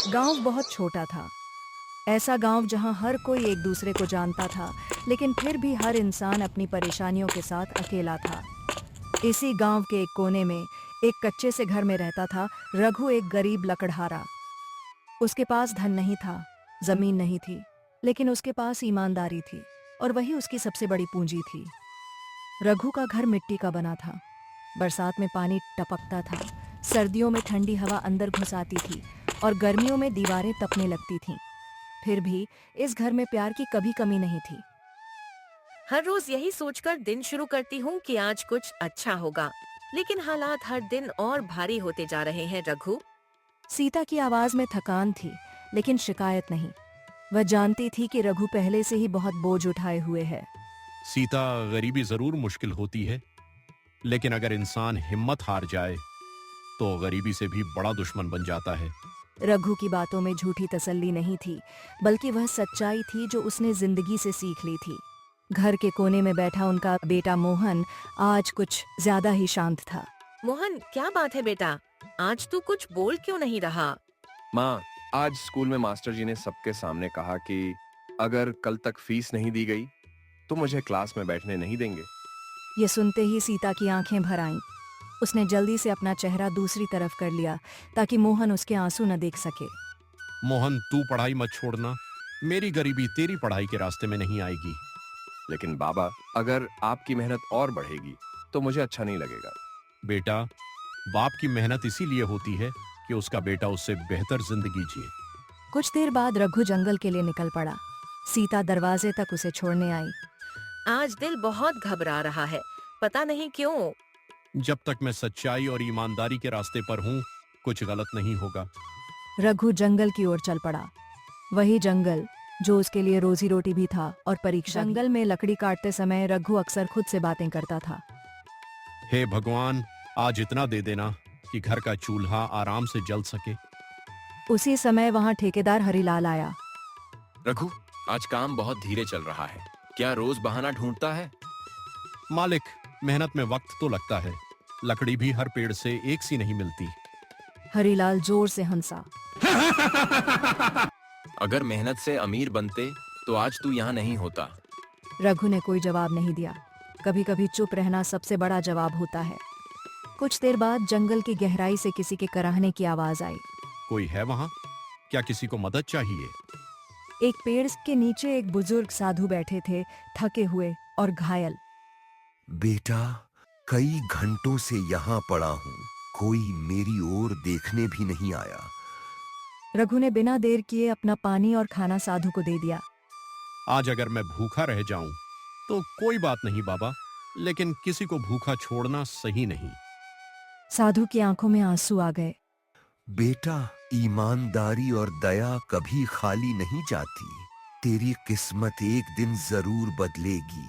गांव बहुत छोटा था। ऐसा गांव जहां हर कोई एक दूसरे को जानता था, लेकिन फिर भी हर इंसान अपनी परेशानियों के साथ अकेला था। इसी गांव के एक कोने में एक कच्चे से घर में रहता था रघु, एक गरीब लकड़हारा। उसके पास धन नहीं था, जमीन नहीं थी, लेकिन उसके पास ईमानदारी थी और वही उसकी सबसे बड़ी पूंजी थी। रघु का घर मिट्टी का बना था। बरसात में पानी टपकता था, सर्दियों में ठंडी हवा अंदर घुस आती थी और गर्मियों में दीवारें तपने लगती थीं। फिर भी इस घर में प्यार की कभी कमी नहीं थी। हर रोज यही सोचकर दिन शुरू करती हूँ कि आज कुछ अच्छा होगा, लेकिन हालात हर दिन और भारी होते जा रहे हैं। रघु, सीता की आवाज में थकान थी, लेकिन शिकायत नहीं। वह जानती थी कि रघु पहले से ही बहुत बोझ उठाए हुए है। सीता, गरीबी जरूर मुश्किल होती है, लेकिन अगर इंसान हिम्मत हार जाए तो गरीबी से भी बड़ा दुश्मन बन जाता है। रघु की बातों में झूठी तसल्ली नहीं थी, बल्कि वह सच्चाई थी जो उसने जिंदगी से सीख ली थी। घर के कोने में बैठा उनका बेटा मोहन आज कुछ ज्यादा ही शांत था। मोहन, क्या बात है बेटा? आज तू कुछ बोल क्यों नहीं रहा? माँ, आज स्कूल में मास्टर जी ने सबके सामने कहा कि अगर कल तक फीस नहीं दी गई तो मुझे क्लास में बैठने नहीं देंगे। ये सुनते ही सीता की आंखें भर आईं। उसने जल्दी से अपना चेहरा दूसरी तरफ कर लिया ताकि मोहन उसके आंसू न देख सके। मोहन, तू पढ़ाई मत छोड़ना। मेरी गरीबी तेरी पढ़ाई के रास्ते में नहीं आएगी। लेकिन बाबा, अगर आपकी मेहनत और बढ़ेगी तो मुझे अच्छा नहीं लगेगा। बेटा, बाप की मेहनत इसीलिए होती है कि उसका बेटा उससे बेहतर जिंदगी जिए। कुछ देर बाद रघु जंगल के लिए निकल पड़ा। सीता दरवाजे तक उसे छोड़ने आई। आज दिल बहुत घबरा रहा है, पता नहीं क्यों। जब तक मैं सच्चाई और ईमानदारी के रास्ते पर हूँ, कुछ गलत नहीं होगा। रघु जंगल की ओर चल पड़ा। वही जंगल जो उसके लिए रोजी रोटी भी था और परीक्षा। जंगल में लकड़ी काटते समय रघु अक्सर खुद से बातें करता था। हे भगवान, आज इतना दे देना कि घर का चूल्हा आराम से जल सके। उसी समय वहां ठेकेदार हरिलाल आया। रघु, आज काम बहुत धीरे चल रहा है। क्या रोज बहाना ढूंढता है? मालिक, मेहनत में वक्त तो लगता है। लकड़ी भी हर पेड़ से एक सी नहीं मिलती। हरिलाल जोर से हंसा। अगर मेहनत से अमीर बनते तो आज तू यहाँ नहीं होता। रघु ने कोई जवाब नहीं दिया। कभी कभी चुप रहना सबसे बड़ा जवाब होता है। कुछ देर बाद जंगल की गहराई से किसी के कराहने की आवाज आई। कोई है वहां? क्या किसी को मदद चाहिए? एक पेड़ के नीचे एक बुजुर्ग साधु बैठे थे, थके हुए और घायल। बेटा, कई घंटों से यहाँ पड़ा हूँ, कोई मेरी ओर देखने भी नहीं आया। रघु ने बिना देर किए अपना पानी और खाना साधु को दे दिया। आज अगर मैं भूखा रह जाऊं तो कोई बात नहीं बाबा, लेकिन किसी को भूखा छोड़ना सही नहीं। साधु की आंखों में आंसू आ गए। बेटा, ईमानदारी और दया कभी खाली नहीं जाती। तेरी किस्मत एक दिन जरूर बदलेगी।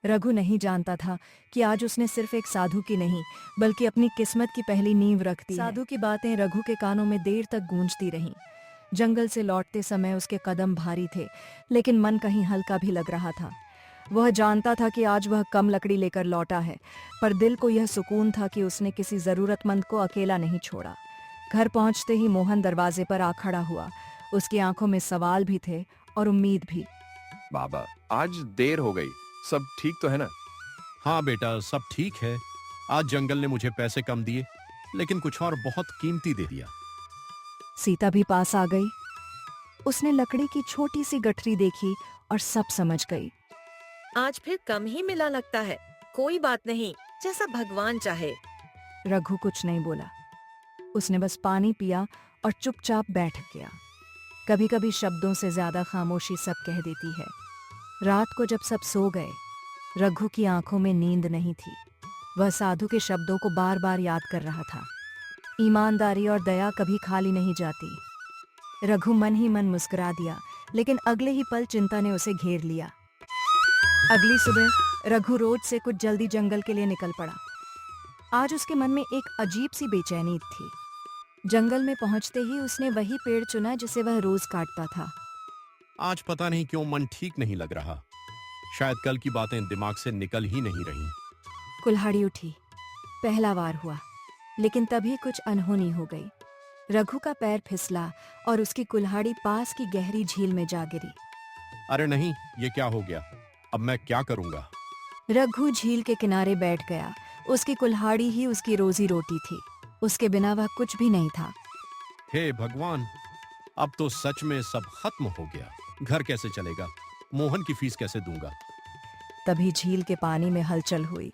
रघु नहीं जानता था कि आज उसने सिर्फ एक साधु की नहीं, बल्कि अपनी किस्मत की पहली नींव रख दी है। साधु की बातें रघु के कानों में देर तक गूंजती रहीं। जंगल से लौटते समय उसके कदम भारी थे, लेकिन मन कहीं हल्का भी लग रहा था। वह जानता था कि आज वह कम लकड़ी लेकर लौटा है, पर दिल को यह सुकून था कि उसने किसी जरूरतमंद को अकेला नहीं छोड़ा। घर पहुंचते ही मोहन दरवाजे पर आ खड़ा हुआ। उसकी आंखों में सवाल भी थे और उम्मीद भी। बाबा, आज देर हो गई, सब ठीक तो है ना? हाँ बेटा, सब ठीक है। आज जंगल ने मुझे पैसे कम दिए, लेकिन कुछ और बहुत कीमती दे दिया। सीता भी पास आ गई। उसने लकड़ी की छोटी सी गठरी देखी और सब समझ गई। आज फिर कम ही मिला लगता है। कोई बात नहीं, जैसा भगवान चाहे। रघु कुछ नहीं बोला। उसने बस पानी पिया और चुपचाप बैठ गया। कभी कभी शब्दों से ज्यादा खामोशी सब कह देती है। रात को जब सब सो गए, रघु की आंखों में नींद नहीं थी। वह साधु के शब्दों को बार बार याद कर रहा था। ईमानदारी और दया कभी खाली नहीं जाती। रघु मन ही मन मुस्कुरा दिया, लेकिन अगले ही पल चिंता ने उसे घेर लिया। अगली सुबह रघु रोज से कुछ जल्दी जंगल के लिए निकल पड़ा। आज उसके मन में एक अजीब सी बेचैनी थी। जंगल में पहुंचते ही उसने वही पेड़ चुना जिसे वह रोज काटता था। आज पता नहीं क्यों मन ठीक नहीं लग रहा। शायद कल की बातें दिमाग से निकल ही नहीं रही। कुल्हाड़ी उठी। पहला वार हुआ, लेकिन तभी कुछ अनहोनी हो गई। रघु का पैर फिसला और उसकी कुल्हाड़ी पास की गहरी झील में जा गिरी। अरे नहीं, ये क्या हो गया? अब मैं क्या करूंगा? रघु झील के किनारे बैठ गया। उसकी कुल्हाड़ी ही उसकी रोजी रोटी थी। उसके बिना वह कुछ भी नहीं था। हे भगवान, अब तो सच में सब खत्म हो गया। घर कैसे चलेगा? मोहन की फीस कैसे दूंगा? तभी झील के पानी में हलचल हुई।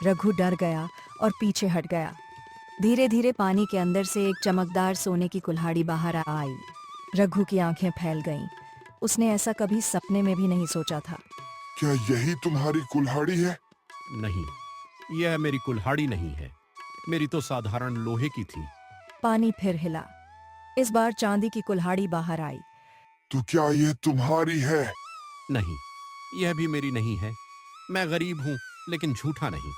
रघु डर गया और पीछे हट गया। धीरे धीरे पानी के अंदर से एक चमकदार सोने की कुल्हाड़ी बाहर आई। रघु की आंखें फैल गईं। उसने ऐसा कभी सपने में भी नहीं सोचा था। क्या यही तुम्हारी कुल्हाड़ी है? नहीं, यह मेरी कुल्हाड़ी नहीं है। मेरी तो साधारण लोहे की थी। पानी फिर हिला। इस बार चांदी की कुल्हाड़ी बाहर आई। तो क्या यह तुम्हारी है? नहीं, यह भी मेरी नहीं है। मैं गरीब हूं, लेकिन झूठा नहीं।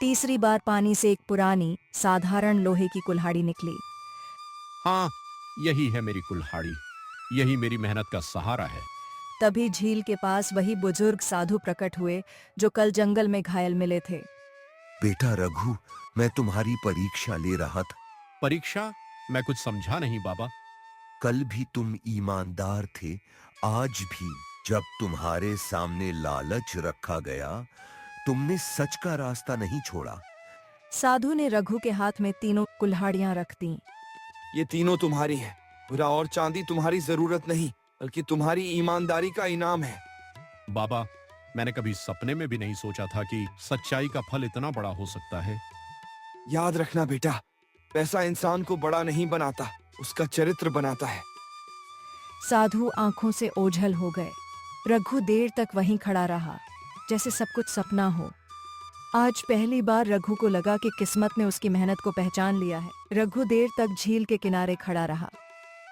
तीसरी बार पानी से एक पुरानी साधारण लोहे की कुल्हाड़ी निकली। हाँ, यही है मेरी कुल्हाड़ी। यही मेरी मेहनत का सहारा है। तभी झील के पास वही बुजुर्ग साधु प्रकट हुए जो कल जंगल में घायल मिले थे। बेटा रघु, मैं तुम्हारी परीक्षा ले रहा था। परीक्षा? मैं कुछ समझा नहीं बाबा। कल भी तुम ईमानदार थे, आज भी। जब तुम्हारे सामने लालच रखा गया, तुमने सच का रास्ता नहीं छोड़ा। साधु ने रघु के हाथ में तीनों कुल्हाड़ियां रख दी। ये तीनों तुम्हारी हैं। हीरा और चांदी तुम्हारी जरूरत नहीं, बल्कि तुम्हारी ईमानदारी का इनाम है। बाबा, मैंने कभी सपने में भी नहीं सोचा था कि सच्चाई का फल इतना बड़ा हो सकता है। याद रखना बेटा, पैसा इंसान को बड़ा नहीं बनाता, उसका चरित्र बनाता है। साधु आंखों से ओझल हो गए। रघु देर तक वहीं खड़ा रहा, जैसे सब कुछ सपना हो। आज पहली बार रघु को लगा कि किस्मत ने उसकी मेहनत को पहचान लिया है। रघु देर तक झील के किनारे खड़ा रहा।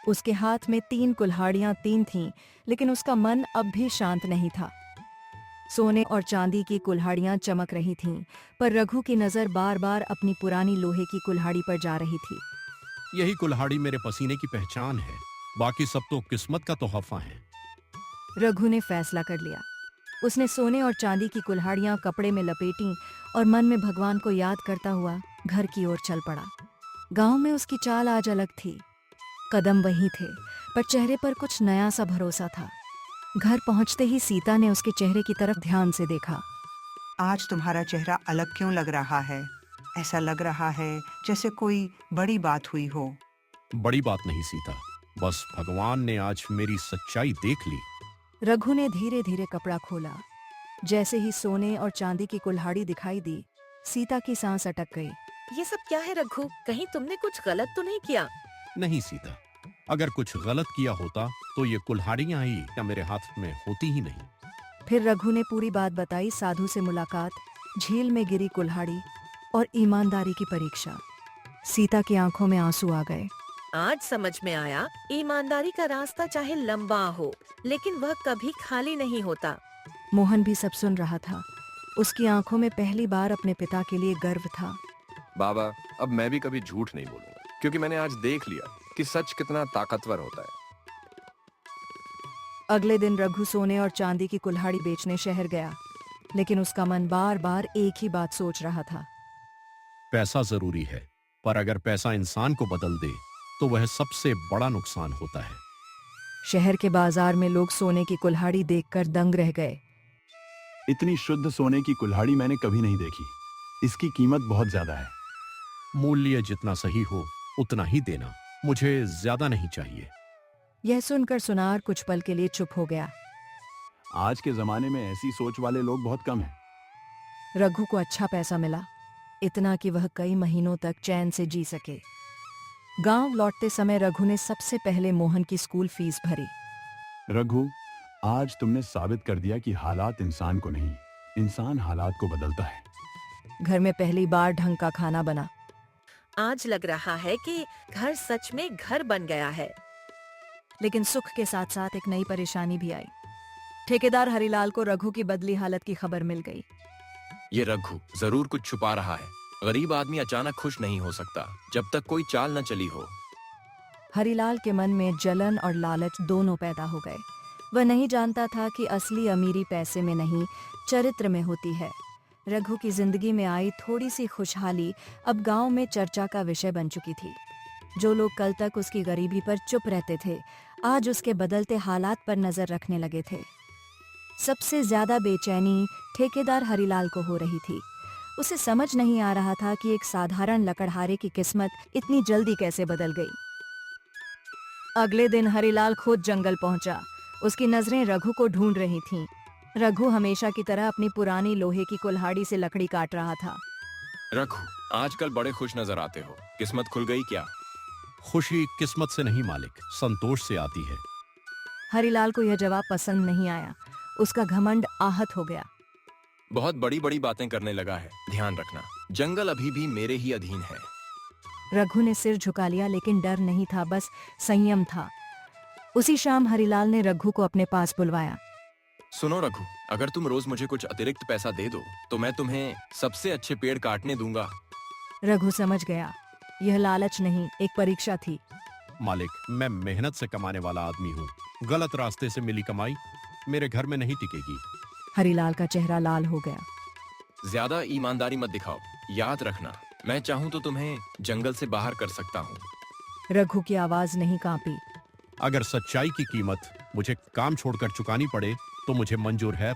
उसके हाथ में 3 कुल्हाड़ियां थीं, लेकिन उसका मन अब भी शांत नहीं था। सोने और चांदी की कुल्हाड़ियां चमक रही थीं, पर रघु की नजर बार बार अपनी पुरानी लोहे की कुल्हाड़ी पर जा रही थी। यही कुल्हाड़ी मेरे पसीने की पहचान है। बाकी सब तो किस्मत का तोहफा है। रघु ने फैसला कर लिया। उसने सोने और चांदी की कुल्हाड़ियां कपड़े में लपेटी और मन में भगवान को याद करता हुआ घर की ओर चल पड़ा। गांव में उसकी चाल आज अलग थी। कदम वही थे, पर चेहरे पर कुछ नया सा भरोसा था। घर पहुंचते ही सीता ने उसके चेहरे की तरफ ध्यान से देखा। आज तुम्हारा चेहरा अलग क्यों लग रहा है? ऐसा लग रहा है जैसे कोई बड़ी बात हुई हो। बड़ी बात नहीं सीता, बस भगवान ने आज मेरी सच्चाई देख ली। रघु ने धीरे धीरे कपड़ा खोला। जैसे ही सोने और चांदी की कुल्हाड़ी दिखाई दी, सीता की सांस अटक गई। ये सब क्या है रघु? कहीं तुमने कुछ गलत तो नहीं किया? नहीं सीता, अगर कुछ गलत किया होता तो ये कुल्हाड़ियां ही या मेरे हाथ में होती ही नहीं। फिर रघु ने पूरी बात बताई। साधु से मुलाकात, झील में गिरी कुल्हाड़ी और ईमानदारी की परीक्षा। सीता की आंखों में आंसू आ गए। आज समझ में आया, ईमानदारी का रास्ता चाहे लंबा हो, लेकिन वह कभी खाली नहीं होता। मोहन भी सब सुन रहा था। उसकी आंखों में पहली बार अपने पिता के लिए गर्व था। बाबा, अब मैं भी कभी झूठ नहीं बोलूंगा, क्योंकि मैंने आज देख लिया कि सच कितना ताकतवर होता है। अगले दिन रघु सोने और चांदी की कुल्हाड़ी बेचने शहर गया, लेकिन उसका मन बार बार एक ही बात सोच रहा था। पैसा जरूरी है, पर अगर पैसा इंसान को बदल दे तो वह सबसे बड़ा नुकसान होता है। शहर के बाजार में लोग सोने की कुल्हाड़ी देखकर दंग रह गए। इतनी शुद्ध सोने की कुल्हाड़ी मैंने कभी नहीं देखी। इसकी कीमत बहुत ज्यादा है। मूल्य जितना सही हो उतना ही देना, मुझे ज्यादा नहीं चाहिए। यह सुनकर सुनार कुछ पल के लिए चुप हो गया। आज के जमाने में ऐसी सोच वाले लोग बहुत कम हैं। रघु को अच्छा पैसा मिला, इतना कि वह कई महीनों तक चैन से जी सके। गांव लौटते समय रघु ने सबसे पहले मोहन की स्कूल फीस भरी। रघु, आज तुमने साबित कर दिया कि हालात इंसान को नहीं, इंसान हालात को बदलता है। घर में पहली बार ढंग का खाना बना। आज लग रहा है कि घर सच में घर बन गया है। लेकिन सुख के साथ साथ एक नई परेशानी भी आई। ठेकेदार हरिलाल को रघु की बदली हालत की खबर मिल गई। ये रघु जरूर कुछ छुपा रहा है। गरीब आदमी अचानक खुश नहीं हो सकता जब तक कोई चाल न चली हो। हरिलाल के मन में जलन और लालच दोनों पैदा हो गए। वह नहीं जानता था कि असली अमीरी पैसे में नहीं, चरित्र में होती है। रघु की जिंदगी में आई थोड़ी सी खुशहाली अब गांव में चर्चा का विषय बन चुकी थी। जो लोग कल तक उसकी गरीबी पर चुप रहते थे आज उसके बदलते हालात पर नजर रखने लगे थे। सबसे ज्यादा बेचैनी ठेकेदार हरिलाल को हो रही थी। उसे समझ नहीं आ रहा था कि एक साधारण लकड़हारे की किस्मत इतनी जल्दी कैसे बदल गई। अगले दिन हरिलाल खुद जंगल पहुंचा। उसकी नजरें रघु को ढूंढ रही थीं। रघु हमेशा की तरह अपनी पुरानी लोहे की कुल्हाड़ी से लकड़ी काट रहा था। रघु, आजकल बड़े खुश नजर आते हो। किस्मत खुल गई क्या? खुशी किस्मत से नहीं मालिक, संतोष से आती है। हरिलाल को यह जवाब पसंद नहीं आया। उसका घमंड आहत हो गया। बहुत बड़ी बड़ी बातें करने लगा है। ध्यान रखना, जंगल अभी भी मेरे ही अधीन है। रघु ने सिर झुका लिया, लेकिन डर नहीं था, बस संयम था। उसी शाम हरिलाल ने रघु को अपने पास बुलवाया। सुनो रघु, अगर तुम रोज मुझे कुछ अतिरिक्त पैसा दे दो तो मैं तुम्हें सबसे अच्छे पेड़ काटने दूंगा। रघु समझ गया, यह लालच नहीं, एक परीक्षा थी। मालिक, मैं मेहनत से कमाने वाला आदमी हूँ। गलत रास्ते से मिली कमाई मेरे घर में नहीं टिकेगी। हरिलाल का चेहरा लाल हो गया। ज्यादा ईमानदारी मत दिखाओ। याद रखना, मैं चाहूँ तो तुम्हें जंगल से बाहर कर सकता हूँ। रघु की आवाज नहीं कांपी। अगर सच्चाई की कीमत मुझे काम छोड़कर चुकानी पड़े तो मुझे मंजूर है।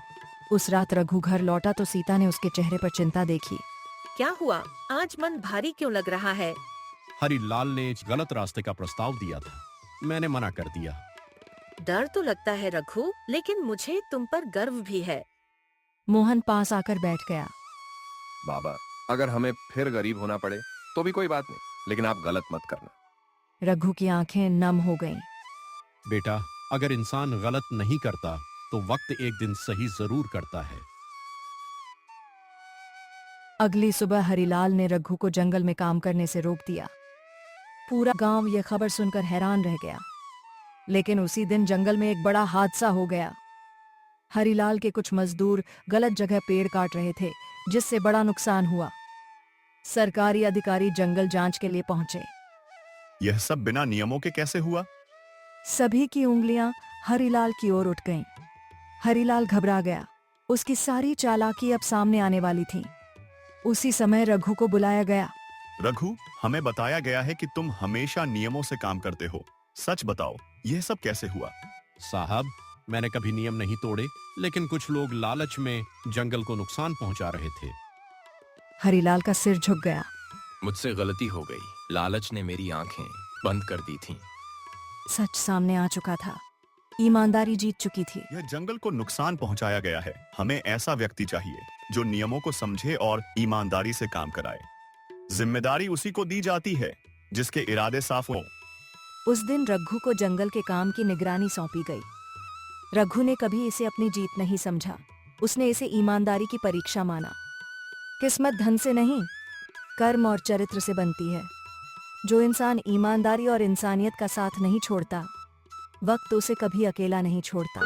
उस रात रघु घर लौटा तो सीता ने उसके चेहरे पर चिंता देखी। क्या हुआ? आज मन भारी क्यों लग रहा है? हरिलाल ने एक गलत रास्ते का प्रस्ताव दिया था, मैंने मना कर दिया। डर तो लगता है रघु, लेकिन मुझे तुम पर गर्व भी है। मोहन पास आकर बैठ गया। बाबा, अगर हमें फिर गरीब होना पड़े तो भी कोई बात नहीं, लेकिन आप गलत मत करना। रघु की आंखें नम हो गईं। बेटा, अगर इंसान गलत नहीं करता तो वक्त एक दिन सही जरूर करता है। अगली सुबह हरिलाल ने रघु को जंगल में काम करने से रोक दिया। पूरा गांव यह खबर सुनकर हैरान रह गया। लेकिन उसी दिन जंगल में एक बड़ा हादसा हो गया। हरिलाल के कुछ मजदूर गलत जगह पेड़ काट रहे थे, जिससे बड़ा नुकसान हुआ। सरकारी अधिकारी जंगल जांच के लिए पहुंचे। यह सब बिना नियमों के कैसे हुआ? सभी की उंगलियां हरिलाल की ओर उठ गईं। हरिलाल घबरा गया। उसकी सारी चालाकी अब सामने आने वाली थी। उसी समय रघु को बुलाया गया। रघु, हमें बताया गया है कि तुम हमेशा नियमों से काम करते हो। सच बताओ, यह सब कैसे हुआ? साहब, मैंने कभी नियम नहीं तोड़े, लेकिन कुछ लोग लालच में जंगल को नुकसान पहुंचा रहे थे। हरिलाल का सिर झुक गया। मुझसे गलती हो गई। लालच ने मेरी आंखें बंद कर दी थीं। सच सामने आ चुका था। ईमानदारी जीत चुकी थी। यह जंगल को नुकसान पहुंचाया गया है। हमें ऐसा व्यक्ति चाहिए जो नियमों को समझे और ईमानदारी से काम कराए। जिम्मेदारी उसी को दी जाती है जिसके इरादे साफ हों। उस दिन रघु को जंगल के काम की निगरानी सौंपी गई। रघु ने कभी इसे अपनी जीत नहीं समझा। उसने इसे ईमानदारी की परीक्षा माना। किस्मत धन से नहीं, कर्म और चरित्र से बनती है। जो इंसान ईमानदारी और इंसानियत का साथ नहीं छोड़ता, वक्त उसे कभी अकेला नहीं छोड़ता।